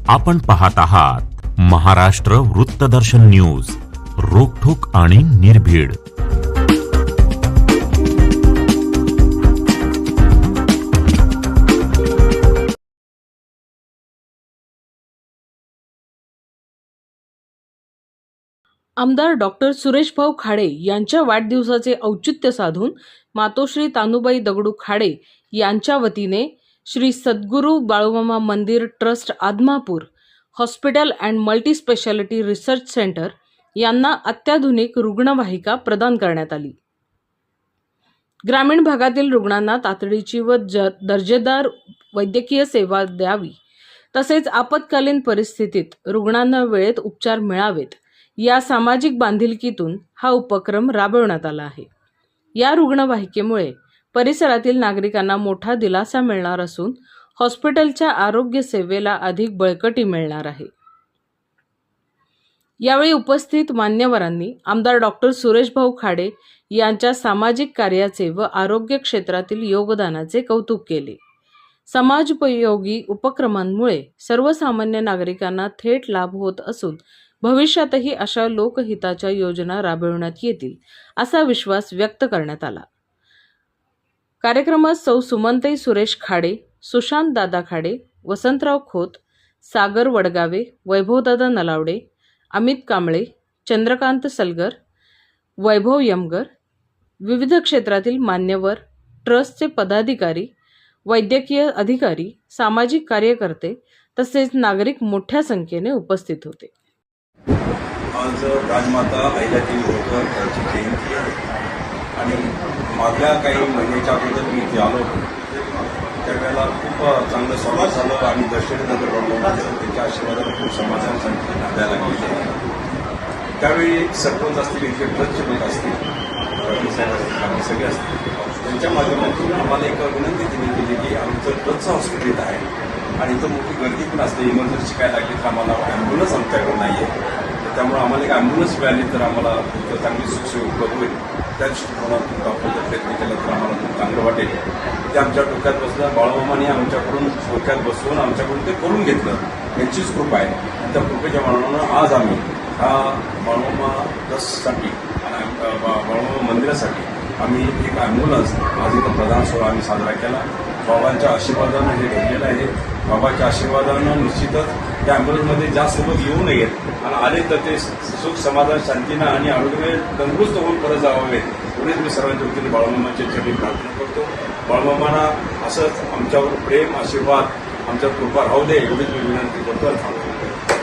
आपण पाहत आहात महाराष्ट्र वृत्तदर्शन न्यूज, रोखठोक आणि निर्भीड. आमदार डॉक्टर सुरेश भाऊ खाडे यांच्या वाढदिवसाचे औचित्य साधून मातोश्री तानुबाई दगडू खाडे यांच्या वतीने श्री सद्गुरू बाळूमामा मंदिर trust Adampur hospital and multi speciality research centre यांना अत्याधुनिक रुग्णवाहिका प्रदान करण्यात आली. ग्रामीण भागातील रुग्णांना तातडीची व दर्जेदार वैद्यकीय सेवा द्यावी, तसेच आपत्कालीन परिस्थितीत रुग्णांना वेळेत उपचार मिळावेत या सामाजिक बांधिलकीतून हा उपक्रम राबवण्यात आला आहे. या रुग्णवाहिकेमुळे परिसरातील नागरिकांना मोठा दिलासा मिळणार असून हॉस्पिटलच्या आरोग्य सेवेला अधिक बळकटी मिळणार आहे. यावेळी उपस्थित मान्यवरांनी आमदार डॉक्टर सुरेश भाऊ खाडे यांच्या सामाजिक कार्याचे व आरोग्य क्षेत्रातील योगदानाचे कौतुक केले. समाजोपयोगी उपक्रमांमुळे सर्वसामान्य नागरिकांना थेट लाभ होत असून भविष्यातही अशा लोकहिताच्या योजना राबविण्यात येतील असा विश्वास व्यक्त करण्यात आला. कार्यक्रमात सौ सुमनताई सुरेश खाडे, सुशांत दादा खाडे, वसंतराव खोत, सागर वडगावे, वैभवदादा नलावडे, अमित कांबळे, चंद्रकांत सलगर, वैभव यमगर, विविध क्षेत्रातील मान्यवर, ट्रस्टचे पदाधिकारी, वैद्यकीय अधिकारी, सामाजिक कार्यकर्ते तसेच नागरिक मोठ्या संख्येने उपस्थित होते. आज राजमाता अहिल्यादेवी होळकर यांची जयंती आहे आणि मागल्या काही महिन्याच्या अगोदर मी इथे आलो होतो. त्यावेळेला खूप चांगलं स्वागत झालं आणि दर्शननगर बनवलं. त्यांच्या आशीर्वादाला खूप समाजासाठी नांदायला गेले. त्यावेळी सरपंच असतील, इथे ट्रस्टचे लोक असतील, साहेब असतील, आम्ही सगळे असतील, त्यांच्या माध्यमातून आम्हाला एक विनंती त्यांनी केली की आमचं ट्रस्टचं हॉस्पिटल आहे आणि इथं मोठी गर्दी पण असते. इमर्जन्सी काय लागली तर आम्हाला ॲम्ब्युलन्स आमच्याकडे नाही आहे, त्यामुळे आम्हाला एक ॲम्ब्युलन्स मिळाली तर आम्हाला चांगली सुखसोयी उपलब्ध होईल. त्या दृष्टिकोनातून डॉक्टरचा प्रयत्न केला तर आम्हाला खूप चांगलं वाटेल. ते आमच्या डोक्यात बसलं. बाळूमामाने आमच्याकडून डोक्यात बसवून आमच्याकडून ते करून घेतलं. यांचीच कृपा आहे. त्या कृपेच्या मानानं आज आम्ही हा बाळूमामा ट्रस्टसाठी आणि बाळूमामा मंदिरासाठी आम्ही एक ॲम्ब्युलन्स आज इथं प्रधान सोहळा आम्ही साजरा केला. बाबांच्या आशीर्वादानं हे घडलेलं आहे. बाबाच्या आशीर्वादानं निश्चितच त्या ॲम्ब्युलन्समध्ये जास्त लोक येऊ नयेत आणि आले तर ते सुख समाधान शांतीनं आणि आरोग्य तंदुरुस्त होऊन परत जावावेत एवढेच मी सर्वांच्या वतीने बाळूमामाच्या चरणी प्रार्थना करतो. बाळूमामांना असंच आमच्यावर प्रेम आशीर्वाद आमच्या कृपा राहू दे एवढीच मी विनंती करतो आणि सांगतो.